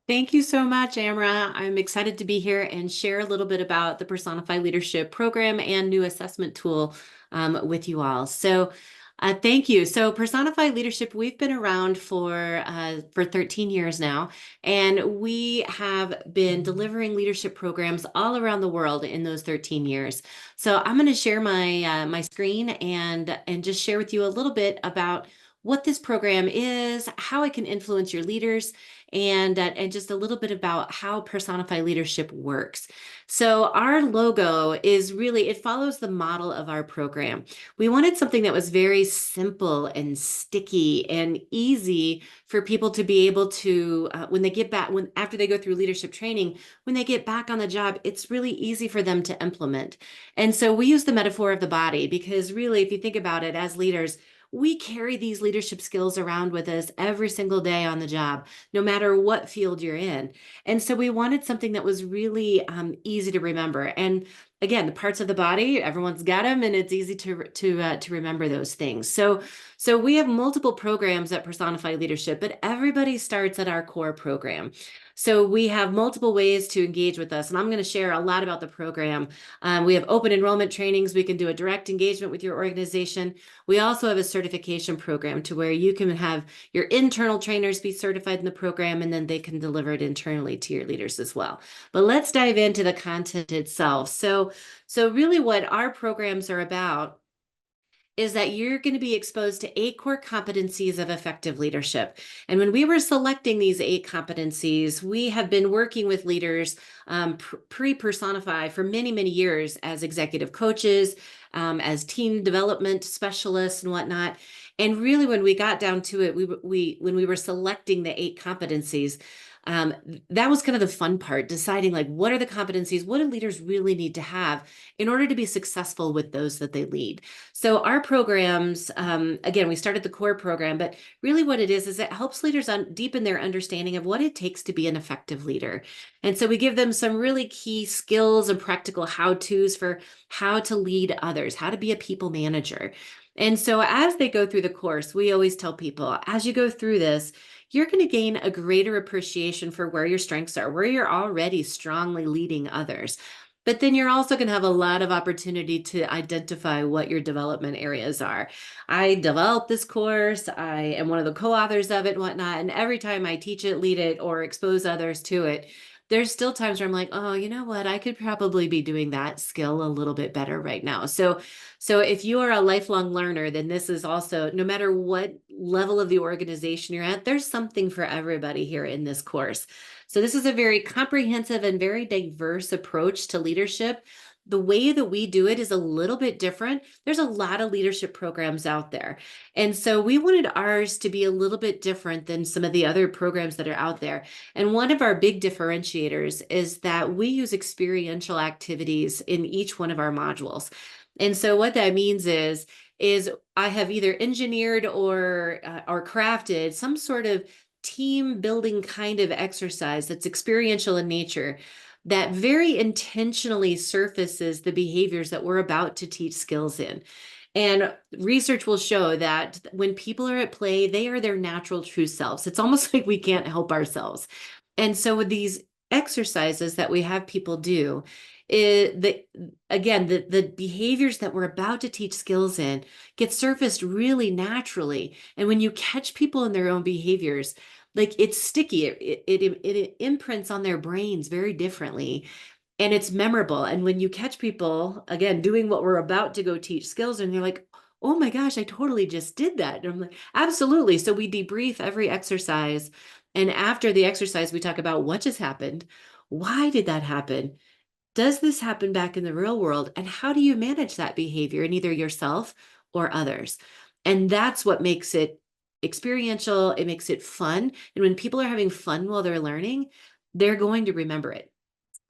Thank you so much, Amra. I'm excited to be here and share a little bit about the Personify Leadership Program and new assessment tool with you all. Thank you. So, Personify Leadership, we've been around for 13 years now, and we have been delivering leadership programs all around the world in those 13 years. So, I'm going to share my screen and just share with you a little bit about what this program is, how it can influence your leaders, and just a little bit about how Personify Leadership works. So our logo is really, it follows the model of our program. We wanted something that was very simple and sticky and easy for people to be able to, when they get back, after they go through leadership training, when they get back on the job, it's really easy for them to implement. And so we use the metaphor of the body because really, if you think about it as leaders, we carry these leadership skills around with us every single day on the job, no matter what field you're in. And so we wanted something that was really easy to remember. And again, the parts of the body, everyone's got them, and it's easy to remember those things. So we have multiple programs at Personify Leadership, but everybody starts at our core program. So we have multiple ways to engage with us, and I'm going to share a lot about the program. We have open enrollment trainings. We can do a direct engagement with your organization. We also have a certification program to where you can have your internal trainers be certified in the program, and then they can deliver it internally to your leaders as well. But let's dive into the content itself. So really what our programs are about is that you're going to be exposed to 8 core competencies of effective leadership. And when we were selecting these 8 competencies, we have been working with leaders pre-Personify for many, many years as executive coaches, as team development specialists and whatnot. And really, when we got down to it, when we were selecting the 8 competencies, that was kind of the fun part, deciding like what are the competencies, what do leaders really need to have in order to be successful with those that they lead. So our programs, again, we started the core program, but really what it is it helps leaders deepen their understanding of what it takes to be an effective leader. And so we give them some really key skills and practical how-tos for how to lead others, how to be a people manager. And so as they go through the course, we always tell people, as you go through this, you're going to gain a greater appreciation for where your strengths are, where you're already strongly leading others. But then you're also going to have a lot of opportunity to identify what your development areas are. I developed this course. I am one of the co-authors of it and whatnot. And every time I teach it, lead it, or expose others to it, there's still times where I'm like, oh, you know what? I could probably be doing that skill a little bit better right now. So if you are a lifelong learner, then this is also, no matter what level of the organization you're at, there's something for everybody here in this course. So this is a very comprehensive and very diverse approach to leadership. The way that we do it is a little bit different. There's a lot of leadership programs out there. And so we wanted ours to be a little bit different than some of the other programs that are out there. And one of our big differentiators is that we use experiential activities in each one of our modules. And so what that means is I have either engineered or crafted some sort of team building kind of exercise that's experiential in nature that very intentionally surfaces the behaviors that we're about to teach skills in. And research will show that when people are at play, they are their natural true selves. It's almost like we can't help ourselves. And so with these exercises that we have people do, the behaviors that we're about to teach skills in get surfaced really naturally. And when you catch people in their own behaviors, like it's sticky, it imprints on their brains very differently, and it's memorable. And when you catch people, again, doing what we're about to go teach skills, and they're like, oh my gosh, I totally just did that. And I'm like, absolutely. So we debrief every exercise. And after the exercise, we talk about what just happened. Why did that happen? Does this happen back in the real world? And how do you manage that behavior in either yourself or others? And that's what makes it experiential. It makes it fun. And when people are having fun while they're learning, they're going to remember it.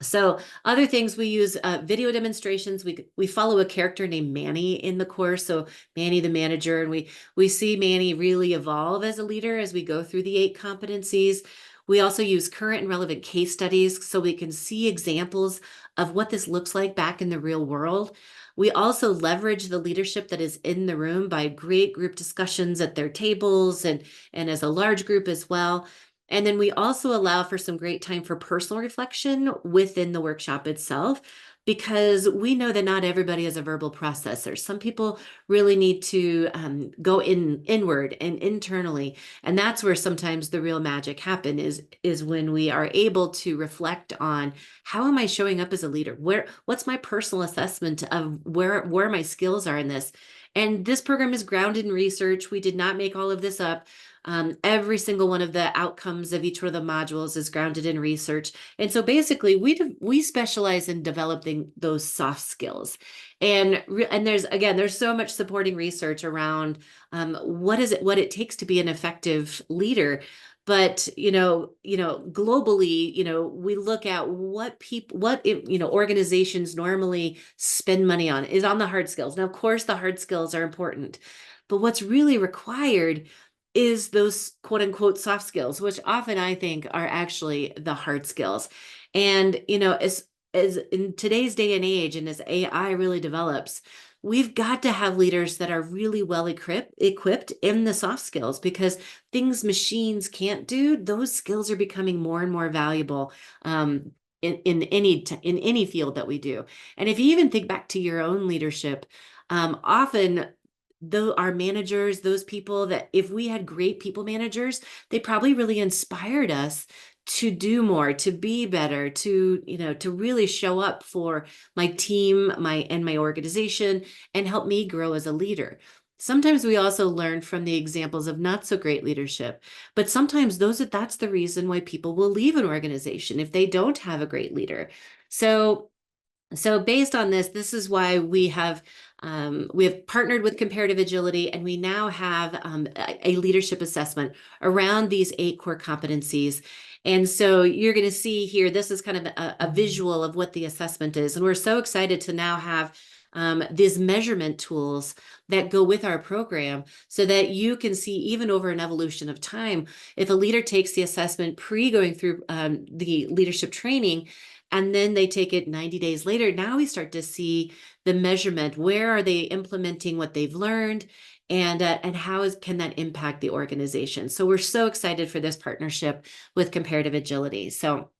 So other things, we use video demonstrations. We follow a character named Manny in the course. So Manny, the manager, and we see Manny really evolve as a leader as we go through the 8 competencies. We also use current and relevant case studies so we can see examples of what this looks like back in the real world. We also leverage the leadership that is in the room by great group discussions at their tables and as a large group as well. And then we also allow for some great time for personal reflection within the workshop itself, because we know that not everybody is a verbal processor. Some people really need to go inward and internally, and that's where sometimes the real magic happen is when we are able to reflect on how am I showing up as a leader? What's my personal assessment of where my skills are in this? And this program is grounded in research. We did not make all of this up. Every single one of the outcomes of each one of the modules is grounded in research. And so basically we specialize in developing those soft skills. And there's so much supporting research around what it takes to be an effective leader. But globally, we look at organizations normally spend money on is on the hard skills. Now, of course, the hard skills are important, but what's really required is those quote unquote soft skills, which often I think are actually the hard skills. And as in today's day and age, and as AI really develops, we've got to have leaders that are really well equipped in the soft skills, because things machines can't do, those skills are becoming more and more valuable in any field that we do. And if you even think back to your own leadership, often though our managers, those people that if we had great people managers, they probably really inspired us to do more, to be better, to really show up for my team, my organization, and help me grow as a leader. Sometimes we also learn from the examples of not so great leadership, but sometimes that's the reason why people will leave an organization if they don't have a great leader. So based on this is why we have partnered with Comparative Agility, and we now have a leadership assessment around these 8 core competencies. And so you're going to see here, this is kind of a visual of what the assessment is. And we're so excited to now have these measurement tools that go with our program, so that you can see, even over an evolution of time, if a leader takes the assessment going through the leadership training, and then they take it 90 days later, now we start to see the measurement. Where are they implementing what they've learned? And how can that impact the organization? So we're so excited for this partnership with Comparative Agility. So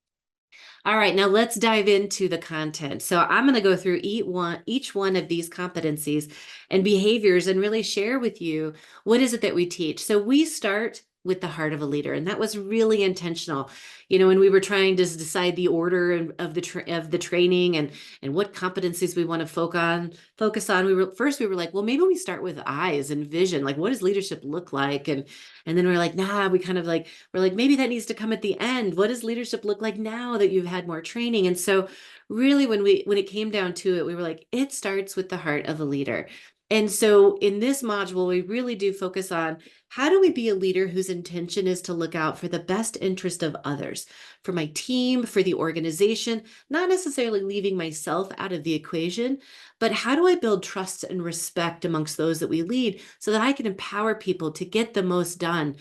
all right, now let's dive into the content. So I'm going to go through each one of these competencies and behaviors and really share with you what is it that we teach. So we start with the heart of a leader, and that was really intentional. When we were trying to decide the order of the training and what competencies we want to focus on, we were like, well, maybe we start with eyes and vision. Like, what does leadership look like? And then we're like, nah, we're like, maybe that needs to come at the end. What does leadership look like now that you've had more training? And so really, when it came down to it, we were like, it starts with the heart of a leader. And so in this module, we really do focus on how do we be a leader whose intention is to look out for the best interest of others, for my team, for the organization, not necessarily leaving myself out of the equation, but how do I build trust and respect amongst those that we lead, so that I can empower people to get the most done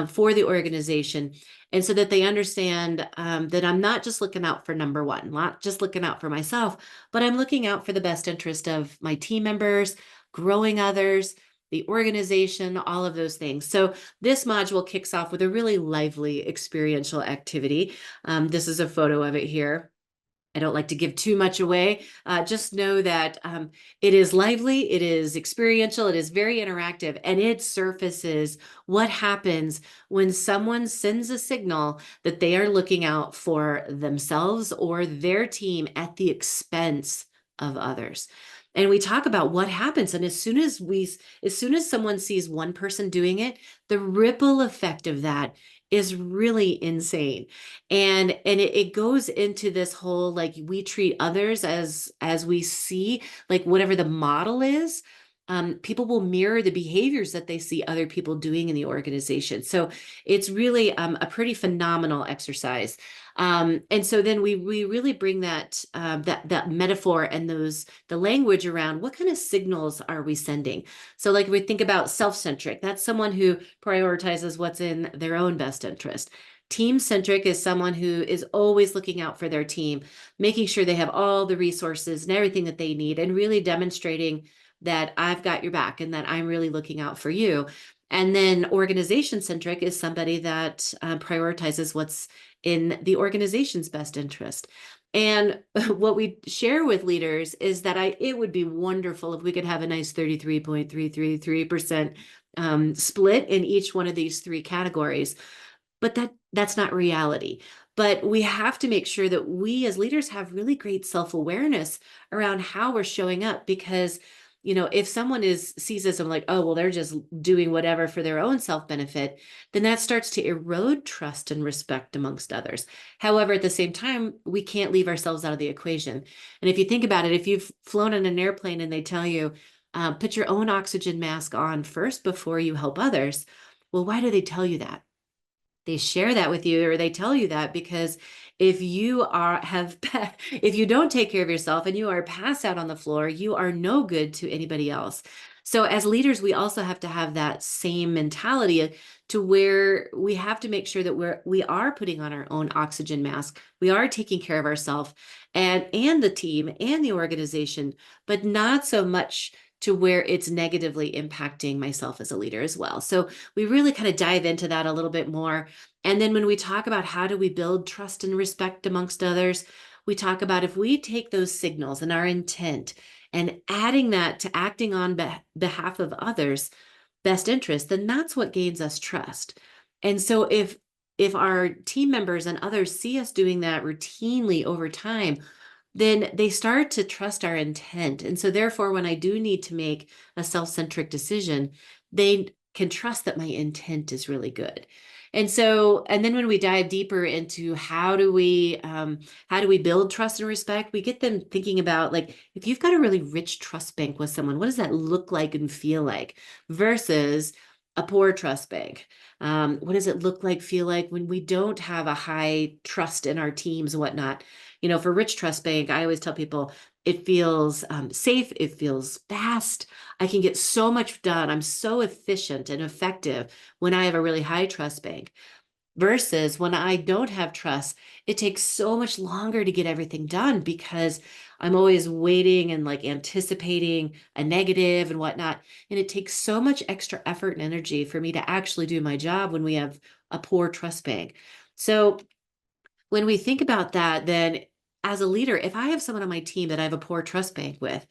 for the organization, and so that they understand that I'm not just looking out for number one, not just looking out for myself, but I'm looking out for the best interest of my team members, growing others, the organization, all of those things. So this module kicks off with a really lively experiential activity. This is a photo of it here. I don't like to give too much away. Just know that it is lively, it is experiential, it is very interactive, and it surfaces what happens when someone sends a signal that they are looking out for themselves or their team at the expense of others. And we talk about what happens. And as soon as someone sees one person doing it, the ripple effect of that is really insane. And it goes into this whole, like, we treat others as we see, like, whatever the model is. People will mirror the behaviors that they see other people doing in the organization. So it's really a pretty phenomenal exercise. And so then we really bring that metaphor and the language around what kind of signals are we sending. So like we think about self-centric, that's someone who prioritizes what's in their own best interest. Team-centric is someone who is always looking out for their team, making sure they have all the resources and everything that they need, and really demonstrating that I've got your back and that I'm really looking out for you. And then organization centric is somebody that prioritizes what's in the organization's best interest. And what we share with leaders is that it would be wonderful if we could have a nice 33.333% split in each one of these three categories. But that's not reality. But we have to make sure that we as leaders have really great self-awareness around how we're showing up, because if someone sees us and like, oh, well, they're just doing whatever for their own self-benefit, then that starts to erode trust and respect amongst others. However, at the same time, we can't leave ourselves out of the equation. And if you think about it, if you've flown on an airplane and they tell you, put your own oxygen mask on first before you help others, well, why do they tell you that? They share that with you, or they tell you that because if you if you don't take care of yourself and you are passed out on the floor, you are no good to anybody else. So as leaders, we also have to have that same mentality to where we have to make sure that we are putting on our own oxygen mask. We are taking care of ourselves and the team and the organization, but not so much to where it's negatively impacting myself as a leader as well. So we really kind of dive into that a little bit more. And then when we talk about how do we build trust and respect amongst others, we talk about if we take those signals and our intent and adding that to acting on behalf of others' best interest, then that's what gains us trust. And so if our team members and others see us doing that routinely over time, then they start to trust our intent. And so therefore, when I do need to make a self-centric decision, they can trust that my intent is really good. And then when we dive deeper into how do we build trust and respect, we get them thinking about, like, if you've got a really rich trust bank with someone, what does that look like and feel like versus a poor trust bank? What does it look like, feel like when we don't have a high trust in our teams and whatnot? For Rich Trust Bank, I always tell people it feels safe, it feels fast. I can get so much done. I'm so efficient and effective when I have a really high trust bank. Versus when I don't have trust, it takes so much longer to get everything done because I'm always waiting and like anticipating a negative and whatnot. And it takes so much extra effort and energy for me to actually do my job when we have a poor trust bank. So when we think about that, then as a leader, if I have someone on my team that I have a poor trust bank with,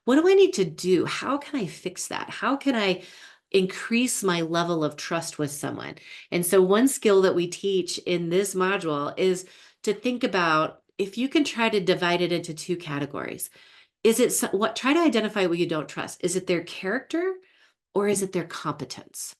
what do I need to do? How can I fix that? How can I increase my level of trust with someone? And so one skill that we teach in this module is to think about, if you can try to divide it into two categories. Try to identify what you don't trust. Is it their character or is it their competence?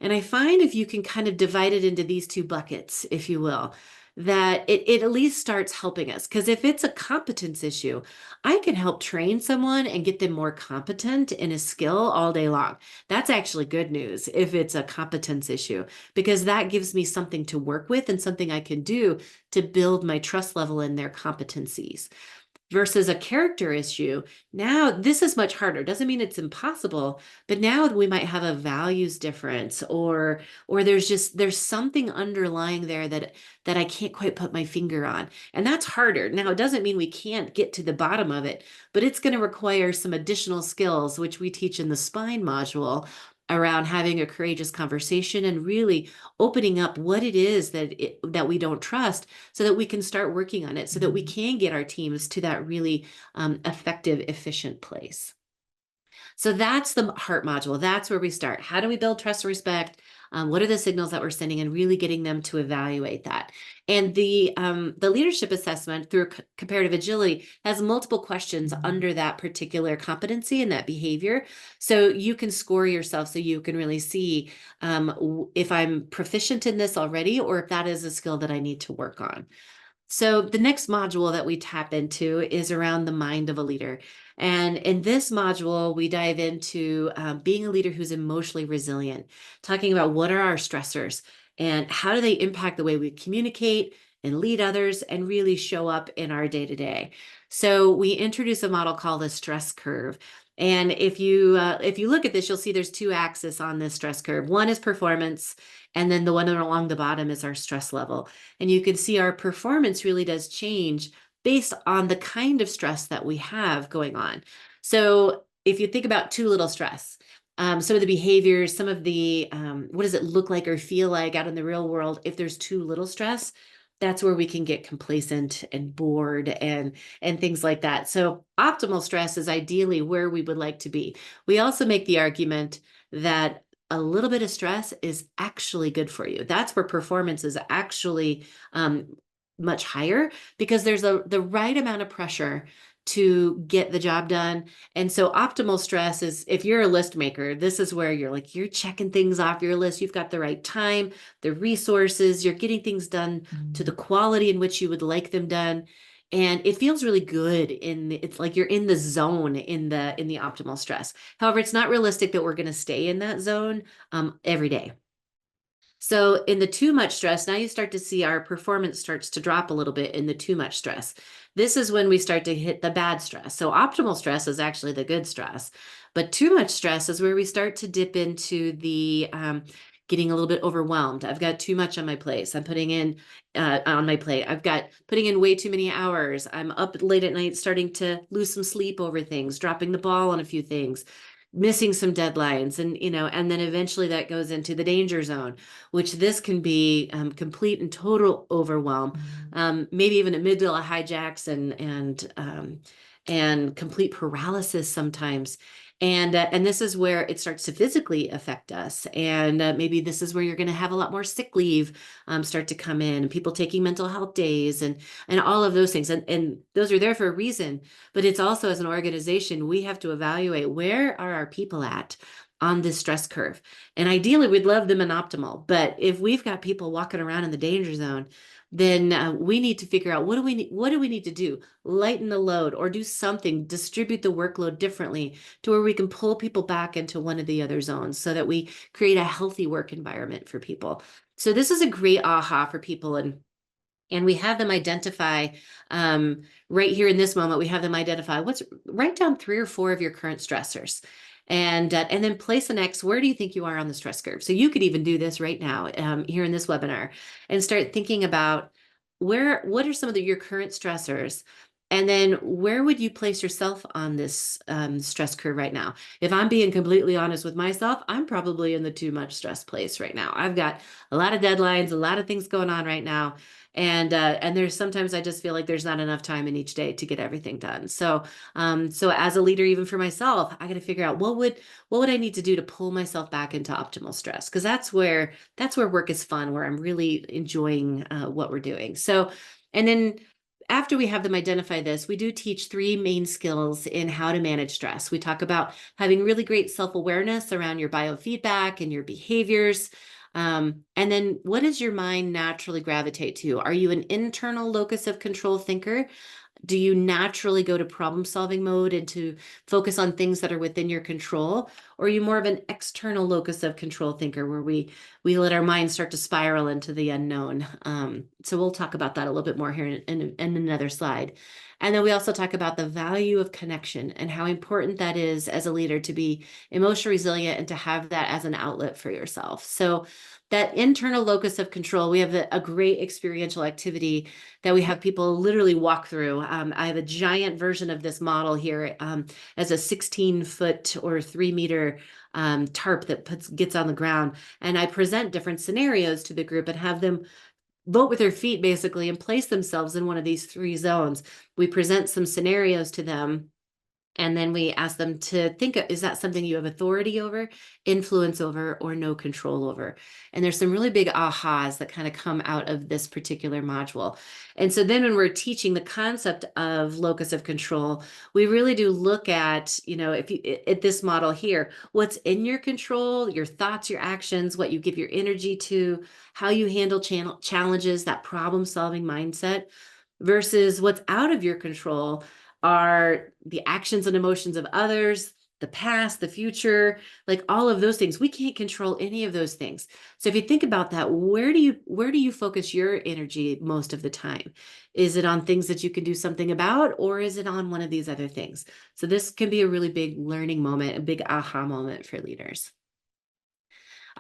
And I find if you can kind of divide it into these two buckets, if you will, that it at least starts helping us. Because if it's a competence issue, I can help train someone and get them more competent in a skill all day long. That's actually good news if it's a competence issue, because that gives me something to work with and something I can do to build my trust level in their competencies. Versus a character issue, now this is much harder. Doesn't mean it's impossible, but now we might have a values difference, or there's something underlying there that I can't quite put my finger on. And that's harder. Now, it doesn't mean we can't get to the bottom of it, but it's going to require some additional skills, which we teach in the spine module, around having a courageous conversation and really opening up what it is that we don't trust, so that we can start working on it, so that we can get our teams to that really effective, efficient place. So that's the heart module. That's where we start. How do we build trust and respect? What are the signals that we're sending, and really getting them to evaluate that? And the leadership assessment through comparative agility has multiple questions under that particular competency and that behavior. So you can score yourself, so you can really see if I'm proficient in this already, or if that is a skill that I need to work on. So the next module that we tap into is around the mind of a leader. And in this module, we dive into being a leader who's emotionally resilient, talking about what are our stressors and how do they impact the way we communicate and lead others and really show up in our day-to-day. So we introduce a model called the stress curve. And if you look at this, you'll see there's two axes on this stress curve. One is performance, and then the one along the bottom is our stress level. And you can see our performance really does change based on the kind of stress that we have going on. So if you think about too little stress, some of the behaviors, some of the what does it look like or feel like out in the real world if there's too little stress. That's where we can get complacent and bored and things like that. So optimal stress is ideally where we would like to be. We also make the argument that a little bit of stress is actually good for you. That's where performance is actually much higher, because there's the right amount of pressure to get the job done. And so optimal stress is, if you're a list maker, this is where you're checking things off your list. You've got the right time, the resources, you're getting things done to the quality in which you would like them done. And it feels really good it's like you're in the zone in the optimal stress. However, it's not realistic that we're going to stay in that zone every day. So in the too much stress, now you start to see our performance starts to drop a little bit in the too much stress. This is when we start to hit the bad stress. So optimal stress is actually the good stress, but too much stress is where we start to dip into the getting a little bit overwhelmed. I've got too much on my plate. I'm putting in on my plate. I've got putting in way too many hours. I'm up late at night, starting to lose some sleep over things, dropping the ball on a few things, missing some deadlines, and then eventually that goes into the danger zone, which this can be complete and total overwhelm, maybe even amygdala hijacks and complete paralysis sometimes. And this is where it starts to physically affect us. And maybe this is where you're going to have a lot more sick leave start to come in, and people taking mental health days and all of those things. And those are there for a reason. But it's also, as an organization, we have to evaluate, where are our people at on this stress curve? And ideally, we'd love them in optimal. But if we've got people walking around in the danger zone, then we need to figure out, what do we need to do? Lighten the load, or do something, distribute the workload differently to where we can pull people back into one of the other zones, so that we create a healthy work environment for people. So this is a great aha for people. And we have them identify right here in this moment, we have them identify write down 3 or 4 of your current stressors. And then place an X. Where do you think you are on the stress curve? So you could even do this right now here in this webinar, and start thinking about what are some of your current stressors, and then where would you place yourself on this stress curve right now? If I'm being completely honest with myself, I'm probably in the too much stress place right now. I've got a lot of deadlines, a lot of things going on right now. And there's sometimes I just feel like there's not enough time in each day to get everything done. So as a leader, even for myself, I got to figure out, what would I need to do to pull myself back into optimal stress? Because that's where work is fun, where I'm really enjoying what we're doing. So, and then after we have them identify this, we do teach 3 main skills in how to manage stress. We talk about having really great self-awareness around your biofeedback and your behaviors. And then, what does your mind naturally gravitate to? Are you an internal locus of control thinker? Do you naturally go to problem solving mode and to focus on things that are within your control? Or are you more of an external locus of control thinker, where we let our mind start to spiral into the unknown? So we'll talk about that a little bit more here in another slide. And then we also talk about the value of connection and how important that is as a leader, to be emotionally resilient and to have that as an outlet for yourself. So that internal locus of control, we have a great experiential activity that we have people literally walk through. I have a giant version of this model here as a 16-foot or 3-meter tarp that gets on the ground. And I present different scenarios to the group and have them vote with their feet, basically, and place themselves in one of these 3 zones. We present some scenarios to them, and then we ask them to think, is that something you have authority over, influence over, or no control over? And there's some really big ahas that kind of come out of this particular module. And so then when we're teaching the concept of locus of control, we really do look at, if you at this model here, what's in your control, your thoughts, your actions, what you give your energy to, how you handle challenges, that problem-solving mindset, versus what's out of your control are the actions and emotions of others, the past, the future, like all of those things. We can't control any of those things. So if you think about that, where do you focus your energy most of the time? Is it on things that you can do something about, or is it on one of these other things? So this can be a really big learning moment, a big aha moment for leaders.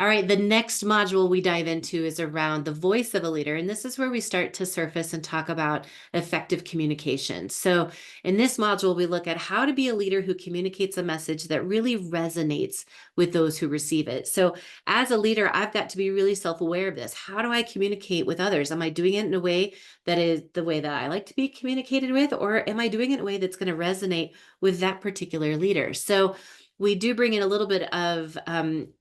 All right, the next module we dive into is around the voice of a leader. And this is where we start to surface and talk about effective communication. So, in this module, we look at how to be a leader who communicates a message that really resonates with those who receive it. So, as a leader, I've got to be really self aware of this. How do I communicate with others? Am I doing it in a way that is the way that I like to be communicated with, or am I doing it in a way that's going to resonate with that particular leader? So, we do bring in a little bit of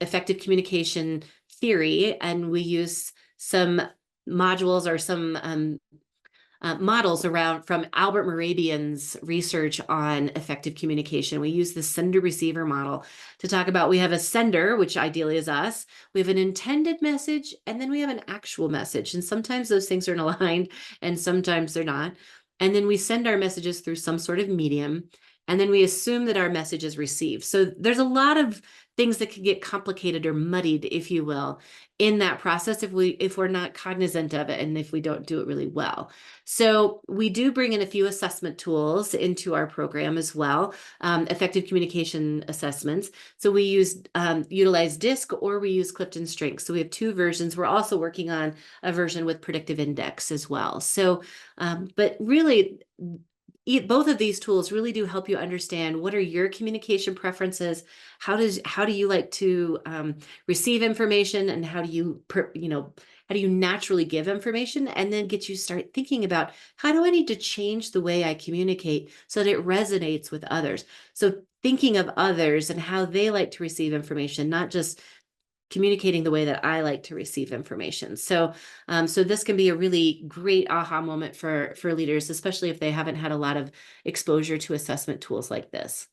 effective communication theory, and we use some modules or some models around from Albert Mehrabian's research on effective communication. We use the sender receiver model to talk about we have a sender, which ideally is us, we have an intended message, and then we have an actual message. And sometimes those things are aligned and sometimes they're not. And then we send our messages through some sort of medium, and then we assume that our message is received. So there's a lot of things that can get complicated or muddied, if you will, in that process if we're not cognizant of it and if we don't do it really well. So we do bring in a few assessment tools into our program as well, effective communication assessments. So we utilize DISC or we use Clifton Strengths. So we have two versions. We're also working on a version with predictive index as well. So, but really, both of these tools really do help you understand what are your communication preferences. How do you like to receive information, and how do you naturally give information, and then get you start thinking about how do I need to change the way I communicate so that it resonates with others. So thinking of others and how they like to receive information, not just communicating the way that I like to receive information. So, so this can be a really great aha moment for leaders, especially if they haven't had a lot of exposure to assessment tools like this.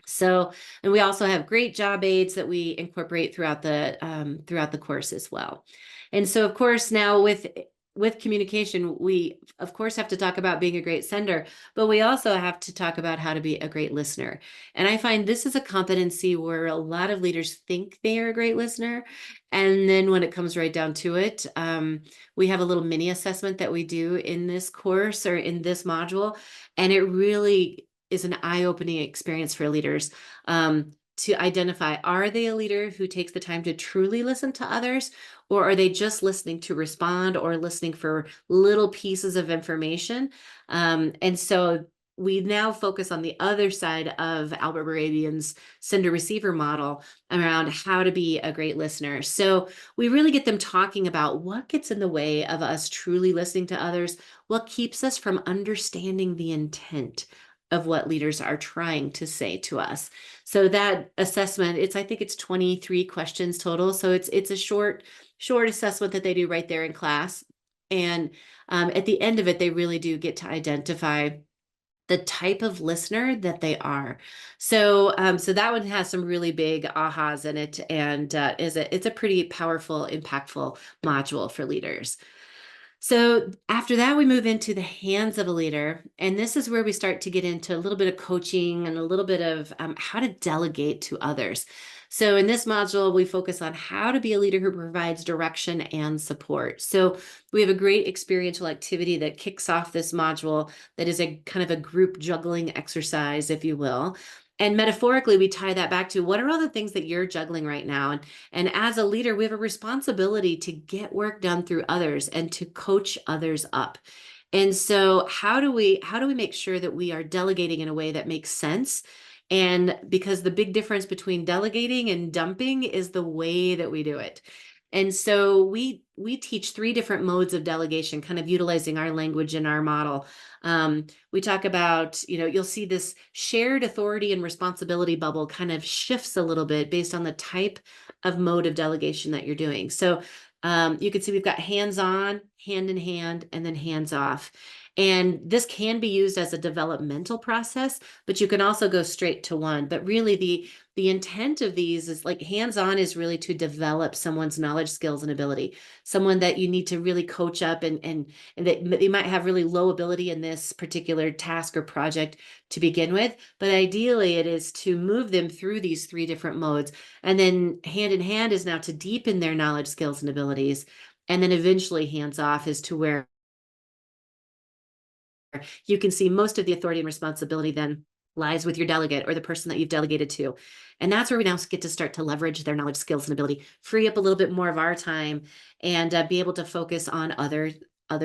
So, and we also have great job aids that we incorporate throughout the course as well. And so, of course, now with communication, we of course have to talk about being a great sender, but we also have to talk about how to be a great listener. And I find this is a competency where a lot of leaders think they are a great listener, and then when it comes right down to it, we have a little mini assessment that we do in this course or in this module, and it really is an eye-opening experience for leaders to identify, are they a leader who takes the time to truly listen to others, or are they just listening to respond or listening for little pieces of information? And so we now focus on the other side of Albert Mehrabian's sender receiver model around how to be a great listener. So we really get them talking about what gets in the way of us truly listening to others, what keeps us from understanding the intent of what leaders are trying to say to us. So that assessment, I think it's 23 questions total. So it's a short assessment that they do right there in class. And at the end of it, they really do get to identify the type of listener that they are. So so that one has some really big ahas in it, and it's a pretty powerful, impactful module for leaders. So after that, we move into the hands of a leader. And this is where we start to get into a little bit of coaching and a little bit of how to delegate to others. So in this module, we focus on how to be a leader who provides direction and support. So we have a great experiential activity that kicks off this module that is a kind of a group juggling exercise, if you will. And metaphorically, we tie that back to what are all the things that you're juggling right now? And as a leader, we have a responsibility to get work done through others and to coach others up. And so how do we make sure that we are delegating in a way that makes sense? And because the big difference between delegating and dumping is the way that we do it. And so we teach three different modes of delegation, kind of utilizing our language in our model. We talk about, you'll see this shared authority and responsibility bubble kind of shifts a little bit based on the type of mode of delegation that you're doing. So you can see we've got hands-on, hand in hand, and then hands-off. And this can be used as a developmental process, but you can also go straight to one. But really the intent of these is like hands-on is really to develop someone's knowledge, skills, and ability. Someone that you need to really coach up and that they might have really low ability in this particular task or project to begin with. But ideally it is to move them through these three different modes. And then hand in hand is now to deepen their knowledge, skills, and abilities. And then eventually hands off is to where you can see most of the authority and responsibility then lies with your delegate or the person that you've delegated to. And that's where we now get to start to leverage their knowledge, skills, and ability, free up a little bit more of our time, and be able to focus on other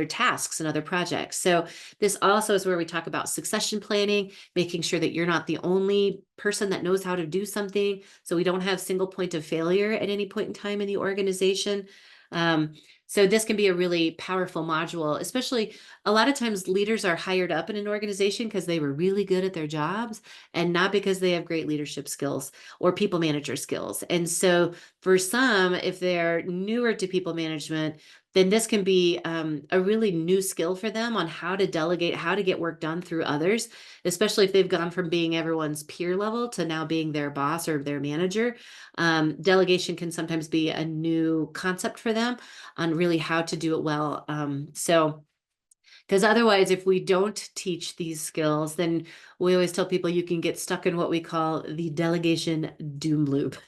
tasks and other projects. So this also is where we talk about succession planning, making sure that you're not the only person that knows how to do something. So we don't have single point of failure at any point in time in the organization. Um, so this can be a really powerful module, especially a lot of times leaders are hired up in an organization because they were really good at their jobs and not because they have great leadership skills or people manager skills. And so for some, if they're newer to people management, then this can be a really new skill for them on how to delegate, how to get work done through others, especially if they've gone from being everyone's peer level to now being their boss or their manager. Delegation can sometimes be a new concept for them on really how to do it well. Because otherwise, if we don't teach these skills, then we always tell people you can get stuck in what we call the delegation doom loop.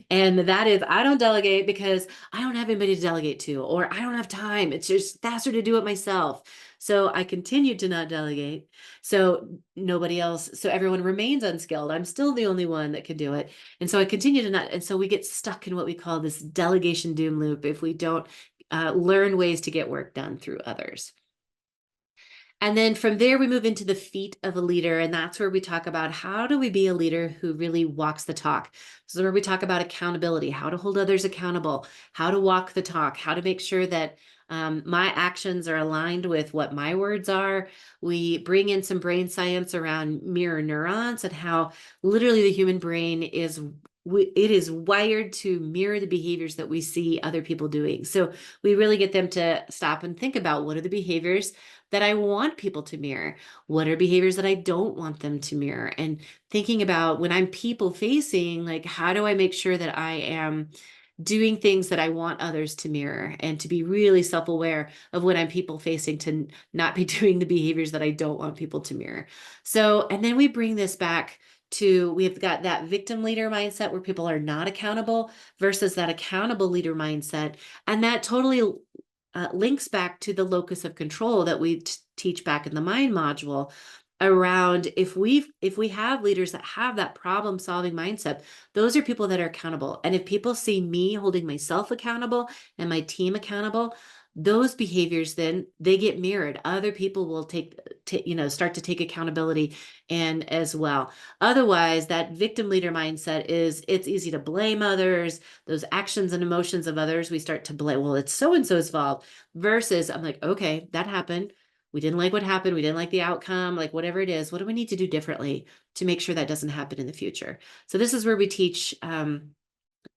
And that is, I don't delegate because I don't have anybody to delegate to, or I don't have time. It's just faster to do it myself. So I continue to not delegate. So nobody else, so everyone remains unskilled. I'm still the only one that can do it. And so I continue to not, and so we get stuck in what we call this delegation doom loop if we don't learn ways to get work done through others. And then from there, we move into the feet of a leader. And that's where we talk about how do we be a leader who really walks the talk. This is where we talk about accountability, how to hold others accountable, how to walk the talk, how to make sure that my actions are aligned with what my words are. We bring in some brain science around mirror neurons and how literally the human brain is it is wired to mirror the behaviors that we see other people doing. So we really get them to stop and think about what are the behaviors that I want people to mirror? What are behaviors that I don't want them to mirror? And thinking about when I'm people facing, like, how do I make sure that I am doing things that I want others to mirror, and to be really self-aware of when I'm people facing to not be doing the behaviors that I don't want people to mirror. So, and then we bring this back to, we've got that victim leader mindset where people are not accountable versus that accountable leader mindset. And that totally links back to the locus of control that we teach back in the mind module around if we have leaders that have that problem solving mindset, those are people that are accountable. And if people see me holding myself accountable and my team accountable, those behaviors, then they get mirrored. Other people will start to take accountability and as well. Otherwise, that victim leader mindset is, it's easy to blame others, those actions and emotions of others. We start to blame, well, it's so-and-so's fault, versus I'm like, okay, that happened. We didn't like what happened. We didn't like the outcome, like whatever it is, what do we need to do differently to make sure that doesn't happen in the future? So this is where we teach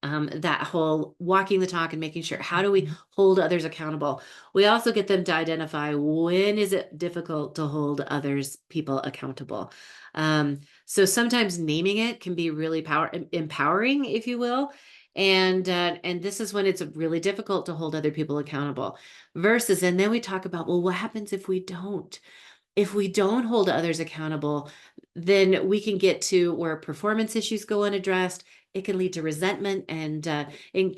that whole walking the talk and making sure, how do we hold others accountable? We also get them to identify when is it difficult to hold people accountable. So sometimes naming it can be really empowering, if you will. And this is when it's really difficult to hold other people accountable versus, and then we talk about, well, what happens if we don't? If we don't hold others accountable, then we can get to where performance issues go unaddressed. It can lead to resentment and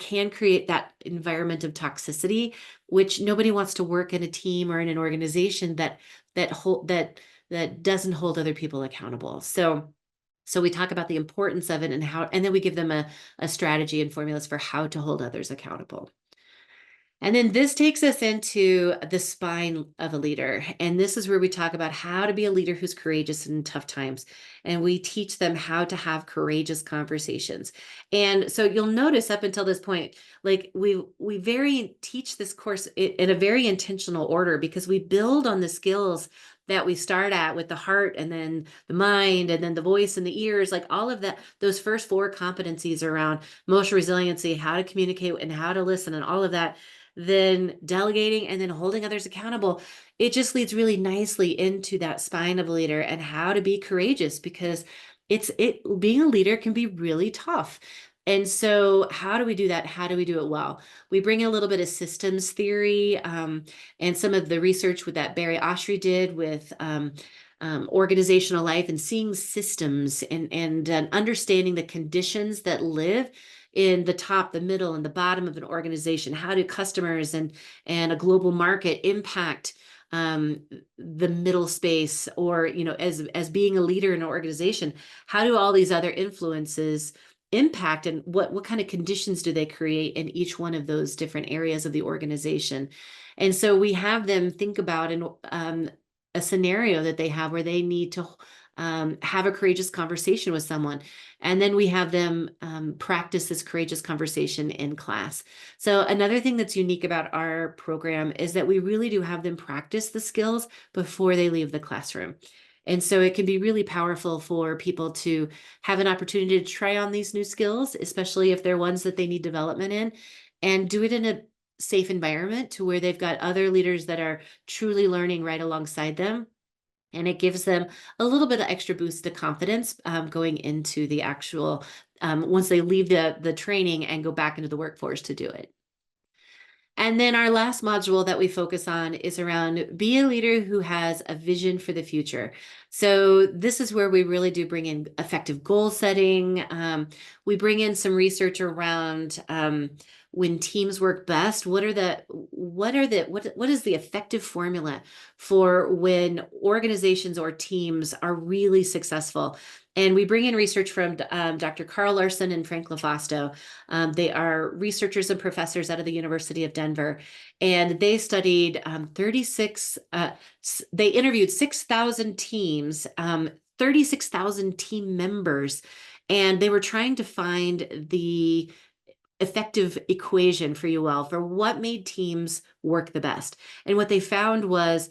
can create that environment of toxicity, which nobody wants to work in a team or in an organization that doesn't hold other people accountable. So we talk about the importance of it and then we give them a strategy and formulas for how to hold others accountable. And then this takes us into the spine of a leader. And this is where we talk about how to be a leader who's courageous in tough times. And we teach them how to have courageous conversations. And so you'll notice up until this point, like we teach this course in a very intentional order, because we build on the skills that we start at with the heart and then the mind and then the voice and the ears, like all of that, those first 4 competencies around emotional resiliency, how to communicate and how to listen and all of that, then delegating and then holding others accountable. It just leads really nicely into that spine of a leader and how to be courageous, because being a leader can be really tough. And so how do we do that? How do we do it well? We bring in a little bit of systems theory and some of the research with that Barry Oshry did with organizational life and seeing systems and understanding the conditions that live in the top, the middle, and the bottom of an organization. How do customers and a global market impact um, the middle space, or, as being a leader in an organization, how do all these other influences impact, and what kind of conditions do they create in each one of those different areas of the organization? And so we have them think about a scenario that they have where they need to have a courageous conversation with someone. And then we have them practice this courageous conversation in class. So another thing that's unique about our program is that we really do have them practice the skills before they leave the classroom. And so it can be really powerful for people to have an opportunity to try on these new skills, especially if they're ones that they need development in, and do it in a safe environment to where they've got other leaders that are truly learning right alongside them. And it gives them a little bit of extra boost to confidence going into the actual, once they leave the training and go back into the workforce to do it. And then our last module that we focus on is around be a leader who has a vision for the future. So this is where we really do bring in effective goal setting. We bring in some research around when teams work best. What is the effective formula for when organizations or teams are really successful? And we bring in research from Dr. Carl Larson and Frank LaFosto. They are researchers and professors out of the University of Denver, and they studied 36, they interviewed 6,000 teams, 36,000 team members, and they were trying to find the effective equation for you all for what made teams work the best. And what they found was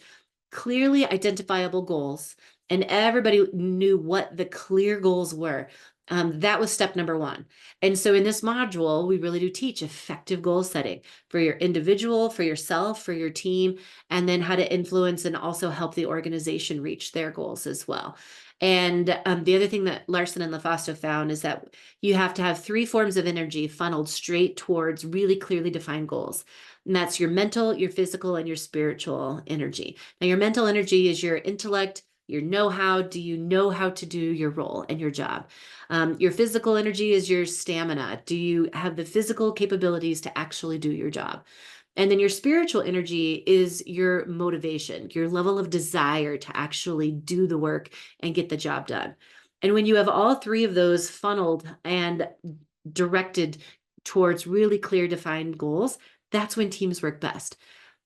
clearly identifiable goals, and everybody knew what the clear goals were. That was step number one. And so in this module, we really do teach effective goal setting for your individual, for yourself, for your team, and then how to influence and also help the organization reach their goals as well. And the other thing that Larson and LaFosto found is that you have to have three forms of energy funneled straight towards really clearly defined goals. And that's your mental, your physical, and your spiritual energy. Now, your mental energy is your intellect, your know-how. Do you know how to do your role and your job? Your physical energy is your stamina. Do you have the physical capabilities to actually do your job? And then your spiritual energy is your motivation, your level of desire to actually do the work and get the job done. And when you have all three of those funneled and directed towards really clear defined goals, that's when teams work best.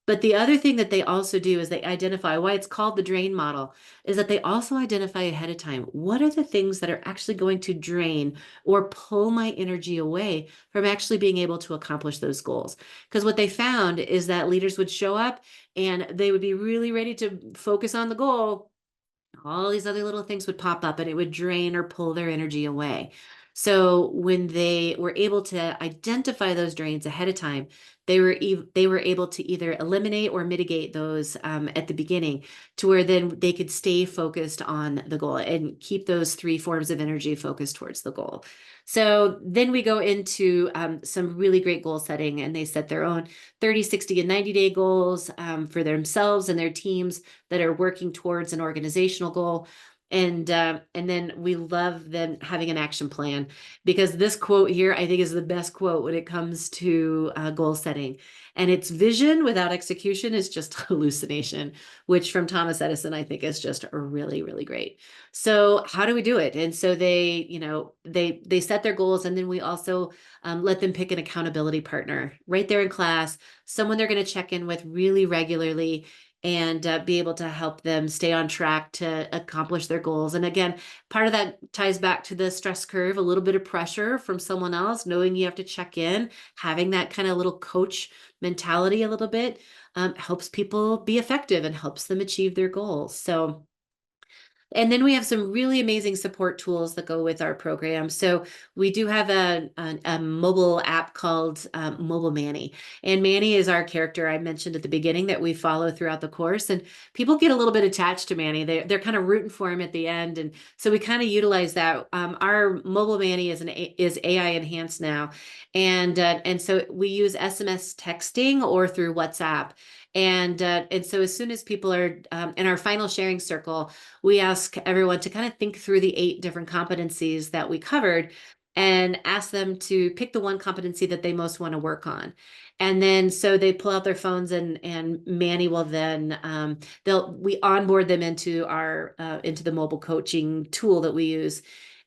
But the other thing that they also do is they identify, why it's called the drain model, is that they also identify ahead of time, what are the things that are actually going to drain or pull my energy away from actually being able to accomplish those goals? Because what they found is that leaders would show up and they would be really ready to focus on the goal. All these other little things would pop up and it would drain or pull their energy away. So when they were able to identify those drains ahead of time, they were able to either eliminate or mitigate those at the beginning, to where then they could stay focused on the goal and keep those three forms of energy focused towards the goal. So then we go into some really great goal setting, and they set their own 30, 60, and 90-day goals for themselves and their teams that are working towards an organizational goal. And then we love them having an action plan, because this quote here, I think, is the best quote when it comes to goal setting. And it's vision without execution is just hallucination, which from Thomas Edison, I think, is just really, really great. So how do we do it? And so they set their goals, and then we also let them pick an accountability partner right there in class, someone they're going to check in with really regularly, and be able to help them stay on track to accomplish their goals. And again, part of that ties back to the stress curve, a little bit of pressure from someone else, knowing you have to check in, having that kind of little coach mentality a little bit helps people be effective and helps them achieve their goals. So, and then we have some really amazing support tools that go with our program. So we do have a mobile app called Mobile Manny. And Manny is our character I mentioned at the beginning that we follow throughout the course. And people get a little bit attached to Manny. They're kind of rooting for him at the end. And so we kind of utilize that. Our Mobile Manny is AI enhanced now. And so we use SMS texting or through WhatsApp. And so as soon as people are in our final sharing circle, we ask everyone to kind of think through the 8 different competencies that we covered. and ask them to pick the one competency that they most want to work on. And then so they pull out their phones, and Manny will then we onboard them into our into the mobile coaching tool that we use.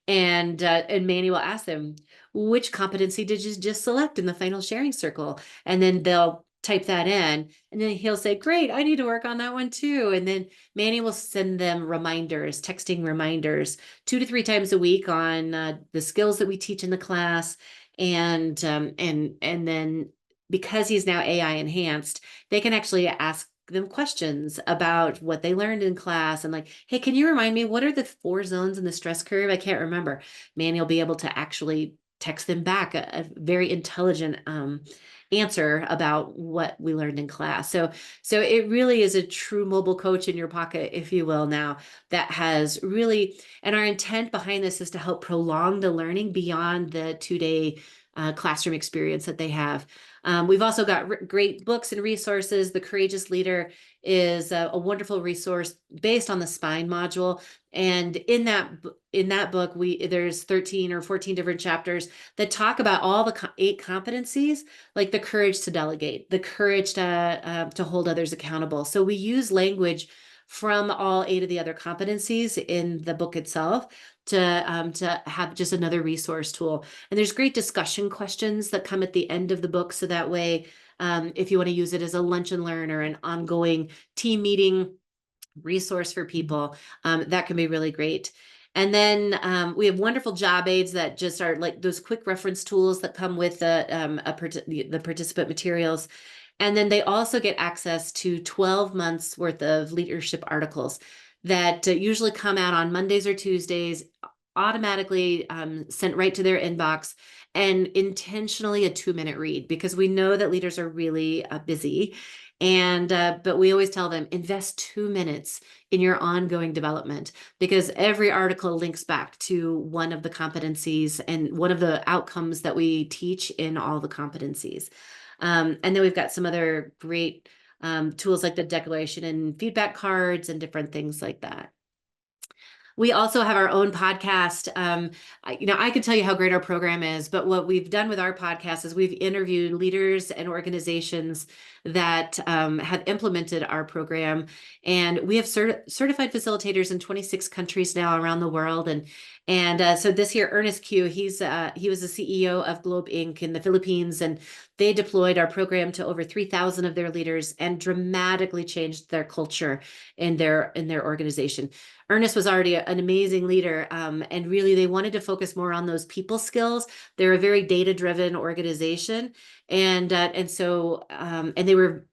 And Manny will ask them, which competency did you just select in the final sharing circle? And then they'll type that in, and then he'll say, great, I need to work on that one too. And then Manny will send them reminders, texting reminders 2 to 3 times a week on the skills that we teach in the class. And then because he's now AI enhanced, they can actually ask them questions about what they learned in class, and like, hey, can you remind me, what are the 4 zones in the stress curve? I can't remember. Manny will be able to actually text them back a very intelligent answer about what we learned in class. So it really is a true mobile coach in your pocket, if you will, now, that has really, and our intent behind this is to help prolong the learning beyond the 2-day classroom experience that they have. We've also got great books and resources. The Courageous Leader is a wonderful resource based on the spine module. And in that book, there's 13 or 14 different chapters that talk about all the 8 competencies, like the courage to delegate, the courage to hold others accountable. So we use language from all 8 of the other competencies in the book itself to have just another resource tool. And there's great discussion questions that come at the end of the book, so that way, if you want to use it as a lunch and learn or an ongoing team meeting resource for people, that can be really great. And then we have wonderful job aids that just are like those quick reference tools that come with the participant materials. And then they also get access to 12 months worth of leadership articles that usually come out on Mondays or Tuesdays, automatically sent right to their inbox, and intentionally a 2-minute read, because we know that leaders are really busy. And but we always tell them, invest 2 minutes in your ongoing development, because every article links back to one of the competencies and one of the outcomes that we teach in all the competencies. And then we've got some other great tools like the declaration and feedback cards and different things like that. We also have our own podcast. I can tell you how great our program is, but what we've done with our podcast is we've interviewed leaders and organizations that have implemented our program, and we have certified facilitators in 26 countries now around the world. And so this year, Ernest Q, he was the CEO of Globe Inc. in the Philippines, and they deployed our program to over 3,000 of their leaders and dramatically changed their culture in their organization. Ernest was already an amazing leader, and really they wanted to focus more on those people skills. They're a very data-driven organization, and they were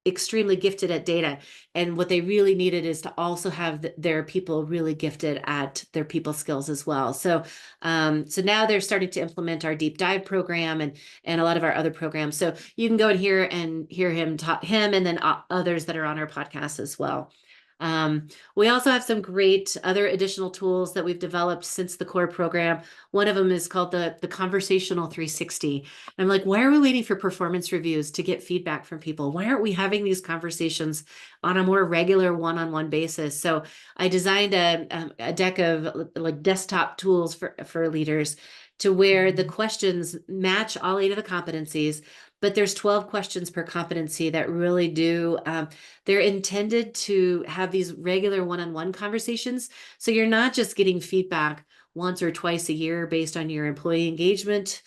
extremely gifted at data. And what they really needed is to also have their people really gifted at their people skills as well. So now they're starting to implement our deep dive program and a lot of our other programs. So you can go and hear him talk, him and then others that are on our podcast as well. We also have some great other additional tools that we've developed since the core program. One of them is called the conversational 360. I'm like, why are we waiting for performance reviews to get feedback from people? Why aren't we having these conversations on a more regular one-on-one basis? So I designed a deck of like desktop tools for leaders, to where the questions match all 8 of the competencies, but there's 12 questions per competency that really do, they're intended to have these regular one-on-one conversations. So you're not just getting feedback once or twice a year based on your employee engagement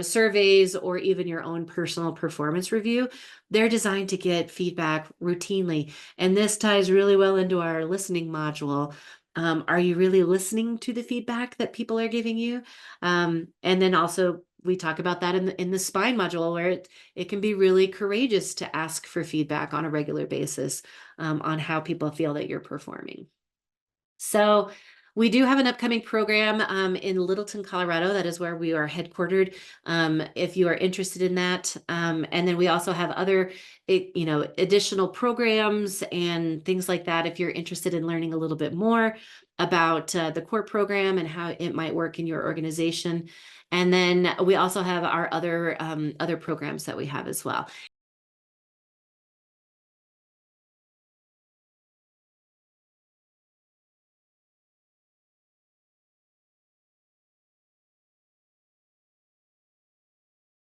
surveys or even your own personal performance review. They're designed to get feedback routinely. And this ties really well into our listening module. Are you really listening to the feedback that people are giving you? And then also we talk about that in the spine module, where it can be really courageous to ask for feedback on a regular basis on how people feel that you're performing. So we do have an upcoming program in Littleton, Colorado. That is where we are headquartered, if you are interested in that. And then we also have other, additional programs and things like that if you're interested in learning a little bit more about the core program and how it might work in your organization. And then we also have our other programs that we have as well.